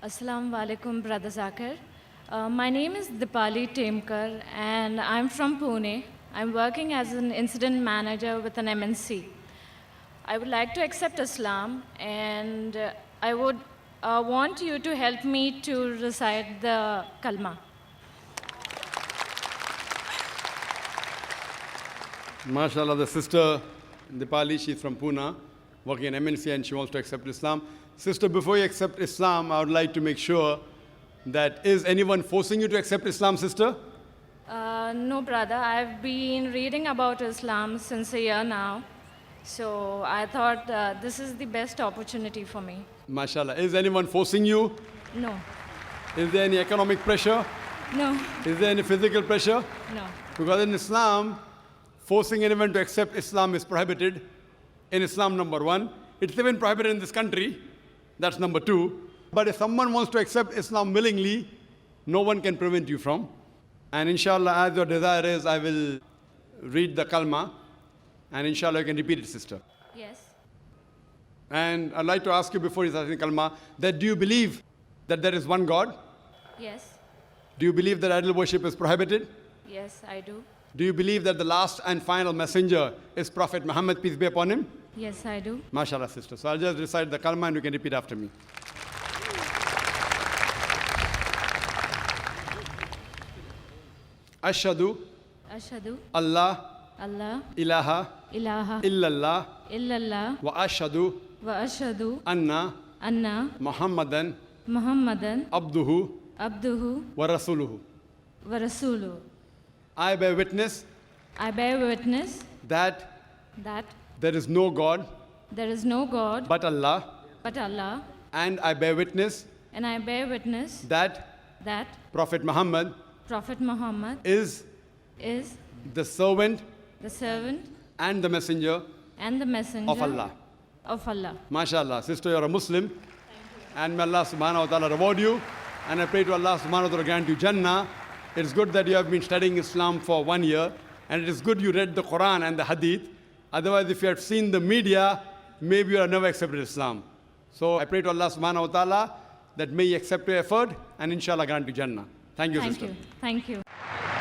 Assalamu alaikum, Brother Zakir. My name is Deepali and I'm from Pune. I'm working as an incident manager with an MNC. I would like to accept Islam and I would want you to help me to recite the kalma. MashaAllah, the sister Deepali, she's from Pune, working in MNC, and she wants to accept Islam. Sister, before you accept Islam, I would like to make sure that is anyone forcing you to accept Islam, sister? No, brother. I've been reading about Islam since a year now. So I thought this is the best opportunity for me. MashaAllah. Is anyone forcing you? No. Is there any economic pressure? No. Is there any physical pressure? No. Because in Islam, forcing anyone to accept Islam is prohibited. In Islam, number one. It's even prohibited in this country. That's number two. But if someone wants to accept Islam willingly, no one can prevent you from. And inshallah, as your desire is, I will read the kalma. And inshallah, you can repeat it, sister. Yes. And I'd like to ask you before you start the kalma, that do you believe that there is one God? Yes. Do you believe that idol worship is prohibited? Yes, I do. Do you believe that the last and final messenger is Prophet Muhammad, peace be upon him? Yes, I do. MashaAllah, sister. So I'll just recite the kalma and you can repeat after me. Ashhadu Ashhadu Allah Allah ilaha ilaha illallah illallah wa ashhadu wa ashhadu anna anna Muhammadan Muhammadan abduhu abduhu wa rasuluhu. wa rasuluhu. I bear witness I bear witness that that there is no God there is no God but Allah, but Allah, and I bear witness and I bear witness that that Prophet Muhammad Prophet Muhammad is is the servant the servant and the messenger and the messenger of Allah. Of Allah. MashaAllah, sister, you're a Muslim. And may Allah subhanahu wa ta'ala reward you. And I pray to Allah subhanahu wa ta'ala grant you Jannah. It's good that you have been studying Islam for 1 year. And it is good you read the Quran and the Hadith. Otherwise, if you had seen the media, maybe you would have never accepted Islam. So I pray to Allah subhanahu wa ta'ala that may He accept your effort and inshallah grant you Jannah. Thank you, sister. Thank you. Thank you.